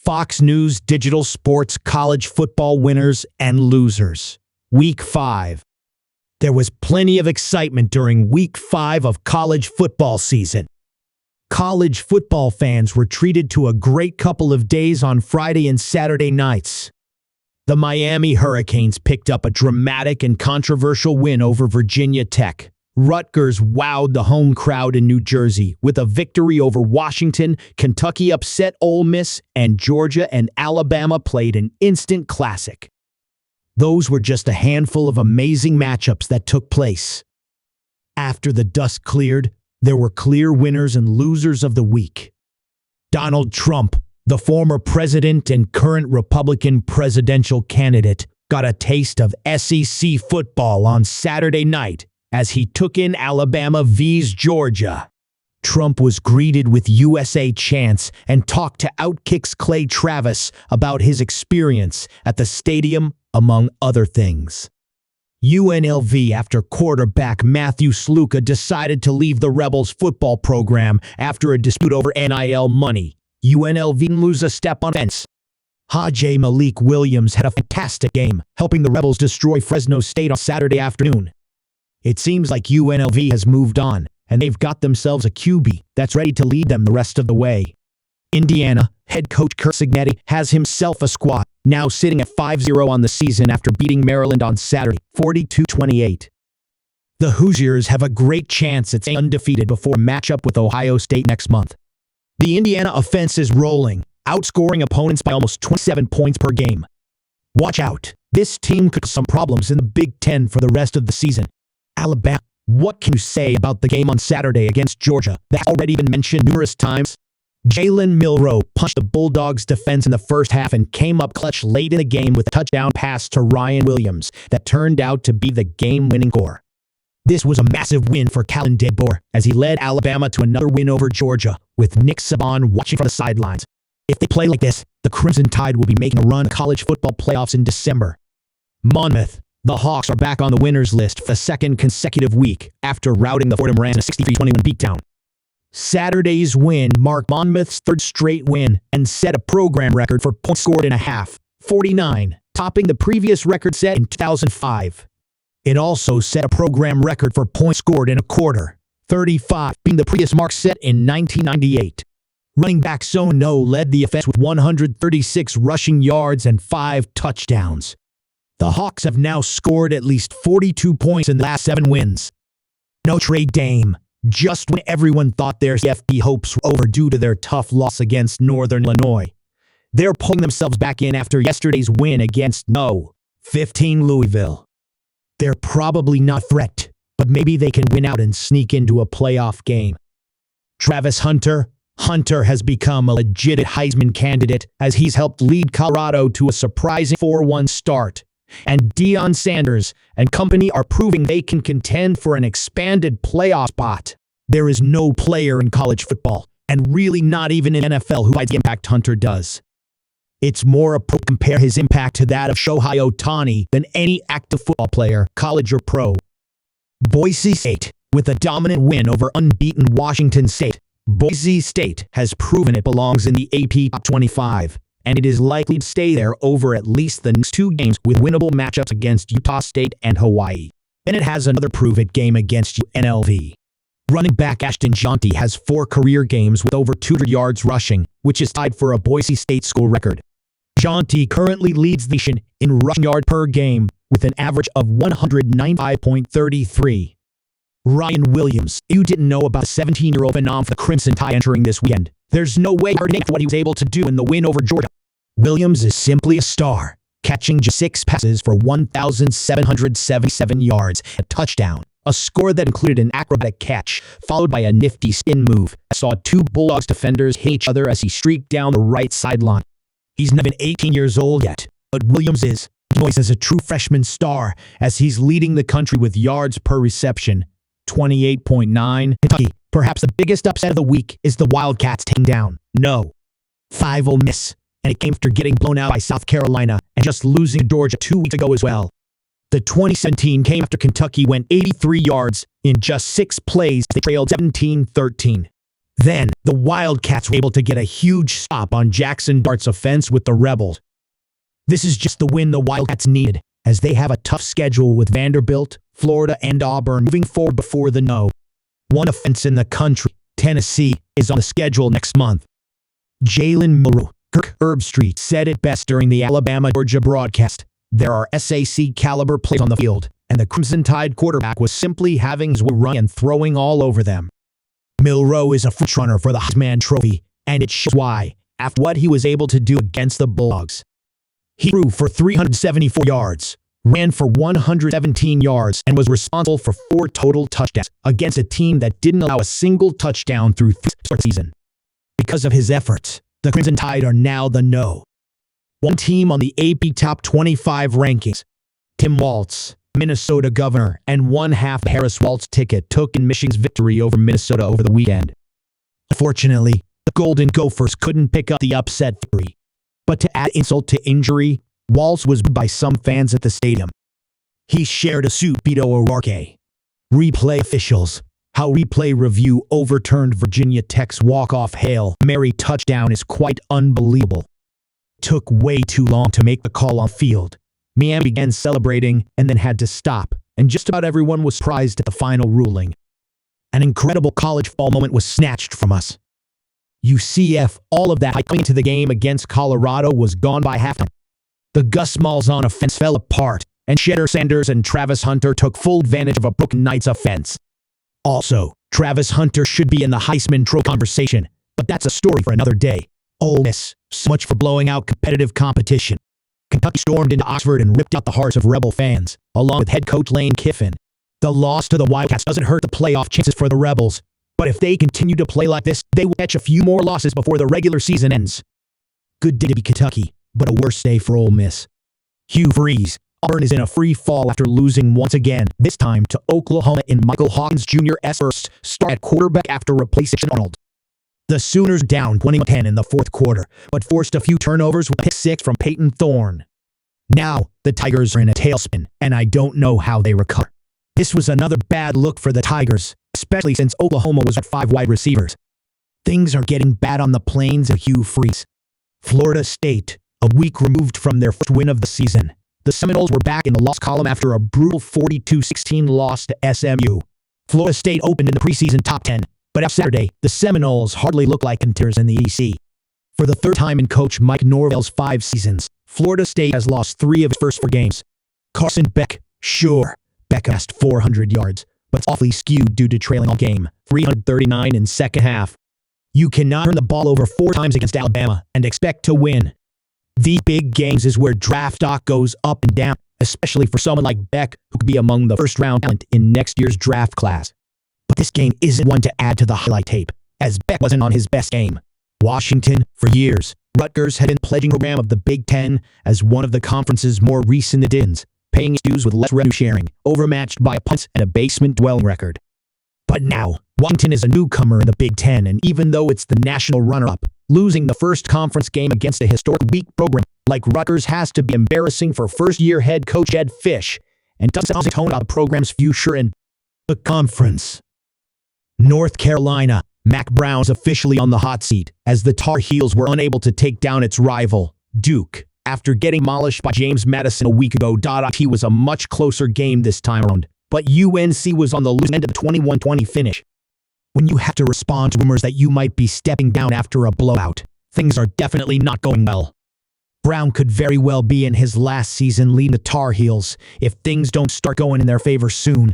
Fox News Digital Sports college football winners and losers. Week 5. There was plenty of excitement during Week 5 of college football season. College football fans were treated to a great couple of days on Friday and Saturday nights. The Miami Hurricanes picked up a dramatic and controversial win over Virginia Tech. Rutgers wowed the home crowd in New Jersey with a victory over Washington. Kentucky upset Ole Miss, and Georgia and Alabama played an instant classic. Those were just a handful of amazing matchups that took place. After the dust cleared, there were clear winners and losers of the week. Donald Trump, the former president and current Republican presidential candidate, got a taste of SEC football on Saturday night as he took in Alabama vs. Georgia. Trump was greeted with USA chants and talked to Outkick's Clay Travis about his experience at the stadium, among other things. UNLV after quarterback Matthew Sluka decided to leave the Rebels football program after a dispute over NIL money. UNLV lose a step on offense. Hajj Malik Williams had a fantastic game, helping the Rebels destroy Fresno State on Saturday afternoon. It seems like UNLV has moved on, and they've got themselves a QB that's ready to lead them the rest of the way. Indiana head coach Curt Cignetti has himself a squad, now sitting at 5-0 on the season after beating Maryland on Saturday, 42-28. The Hoosiers have a great chance at staying undefeated before a matchup with Ohio State next month. The Indiana offense is rolling, outscoring opponents by almost 27 points per game. Watch out, this team could cause some problems in the Big Ten for the rest of the season. Alabama, what can you say about the game on Saturday against Georgia that's already been mentioned numerous times? Jalen Milroe punched the Bulldogs' defense in the first half and came up clutch late in the game with a touchdown pass to Ryan Williams that turned out to be the game-winning score. This was a massive win for Kalen DeBoer as he led Alabama to another win over Georgia, with Nick Saban watching from the sidelines. If they play like this, the Crimson Tide will be making a run at college football playoffs in December. Monmouth. The Hawks are back on the winners list for the second consecutive week after routing the Fordham Rams in a 63-21 beatdown. Saturday's win marked Monmouth's third straight win and set a program record for points scored in a half, 49, topping the previous record set in 2005. It also set a program record for points scored in a quarter, 35, being the previous mark set in 1998. Running back Sono led the offense with 136 rushing yards and 5 touchdowns. The Hawks have now scored at least 42 points in the last 7 wins. Notre Dame. Just when everyone thought their CFP hopes were over due to their tough loss against Northern Illinois, they're pulling themselves back in after yesterday's win against No. 15 Louisville. They're probably not a threat, but maybe they can win out and sneak into a playoff game. Travis Hunter. Hunter has become a legit Heisman candidate as he's helped lead Colorado to a surprising 4-1 start. And Deion Sanders and company are proving they can contend for an expanded playoff spot. There is no player in college football, and really not even in NFL, who provides the impact Hunter does. It's more appropriate to compare his impact to that of Shohei Ohtani than any active football player, college or pro. Boise State, with a dominant win over unbeaten Washington State. Boise State has proven it belongs in the AP Top 25. And it is likely to stay there over at least the next 2 games with winnable matchups against Utah State and Hawaii. Then it has another prove-it game against UNLV. Running back Ashton Jeanty has 4 career games with over 200 yards rushing, which is tied for a Boise State school record. Jeanty currently leads the nation in rushing yard per game with an average of 195.33. Ryan Williams. You didn't know about the 17-year-old phenom for the Crimson Tide entering this weekend. There's no way hard for what he was able to do in the win over Georgia. Williams is simply a star, catching just 6 passes for 1,777 yards, a touchdown, a score that included an acrobatic catch, followed by a nifty spin move that saw 2 Bulldogs defenders hit each other as he streaked down the right sideline. He's not even 18 years old yet, but Williams is poised as a true freshman star as he's leading the country with yards per reception, 28.9. Kentucky. Perhaps the biggest upset of the week is the Wildcats taking down No. 5 Ole Miss, and it came after getting blown out by South Carolina and just losing to Georgia 2 weeks ago as well. The 2017 came after Kentucky went 83 yards in just 6 plays as they trailed 17-13. Then, the Wildcats were able to get a huge stop on Jackson Dart's offense with the Rebels. This is just the win the Wildcats needed, as they have a tough schedule with Vanderbilt, Florida, and Auburn moving forward before the #1 offense in the country, Tennessee, is on the schedule next month. Jalen Milroe, Kirk Herbstreit said it best during the Alabama-Georgia broadcast. There are SAC-caliber plays on the field, and the Crimson Tide quarterback was simply having his way running and throwing all over them. Milroe is a frontrunner for the Heisman Trophy, and it shows why, after what he was able to do against the Bulldogs. He threw for 374 yards, ran for 117 yards, and was responsible for 4 total touchdowns against a team that didn't allow a single touchdown through the season. Because of his efforts, the Crimson Tide are now the #1 team on the AP Top 25 rankings. Tim Walz, Minnesota governor, and one-half Harris Walz ticket took in Michigan's victory over Minnesota over the weekend. Unfortunately, the Golden Gophers couldn't pick up the upset victory. But to add insult to injury, Walz was booed by some fans at the stadium. He shared a suit Beto O'Rourke. Replay officials. How replay review overturned Virginia Tech's walk-off Hail Mary touchdown is quite unbelievable. It took way too long to make the call on field. Miami began celebrating and then had to stop, and just about everyone was surprised at the final ruling. An incredible college football moment was snatched from us. UCF, all of that hype coming into the game against Colorado was gone by halftime. The Gus Malzahn offense fell apart, and Shedeur Sanders and Travis Hunter took full advantage of a broken Knights offense. Also, Travis Hunter should be in the Heisman Trophy conversation, but that's a story for another day. Ole Miss, so much for blowing out competitive competition. Kentucky stormed into Oxford and ripped out the hearts of Rebel fans, along with head coach Lane Kiffin. The loss to the Wildcats doesn't hurt the playoff chances for the Rebels, but if they continue to play like this, they will catch a few more losses before the regular season ends. Good day to be Kentucky, but a worse day for Ole Miss. Hugh Freeze. Auburn is in a free fall after losing once again, this time to Oklahoma in Michael Hawkins Jr.'s first start at quarterback after replacing Arnold. The Sooners down 20-10 in the fourth quarter, but forced a few turnovers with a pick 6 from Peyton Thorne. Now, the Tigers are in a tailspin, and I don't know how they recover. This was another bad look for the Tigers, especially since Oklahoma was at 5 wide receivers. Things are getting bad on the plains of Hugh Freeze. Florida State, a week removed from their first win of the season. The Seminoles were back in the loss column after a brutal 42-16 loss to SMU. Florida State opened in the preseason top 10, but after Saturday, the Seminoles hardly look like contenders in the EC. For the third time in Coach Mike Norvell's 5 seasons, Florida State has lost 3 of its first 4 games. Carson Beck, sure, Beck amassed 400 yards, but it's awfully skewed due to trailing all game, 339 in second half. You cannot turn the ball over 4 times against Alabama and expect to win. These big games is where draft stock goes up and down, especially for someone like Beck, who could be among the first-round talent in next year's draft class. But this game isn't one to add to the highlight tape, as Beck wasn't on his best game. Washington, for years, Rutgers had been pledging the program of the Big Ten as one of the conference's more recent additions, paying its dues with less revenue sharing, overmatched by opponents and a basement-dwelling record. But now, Washington is a newcomer in the Big Ten, and even though it's the national runner-up, losing the first conference game against a historic weak program like Rutgers has to be embarrassing for first-year head coach Ed Fish, and doesn't set the tone about the program's future in the conference. North Carolina, Mac Brown's officially on the hot seat, as the Tar Heels were unable to take down its rival, Duke, after getting demolished by James Madison a week ago. It was a much closer game this time around, but UNC was on the losing end of the 21-20 finish. When you have to respond to rumors that you might be stepping down after a blowout, things are definitely not going well. Brown could very well be in his last season leading the Tar Heels if things don't start going in their favor soon.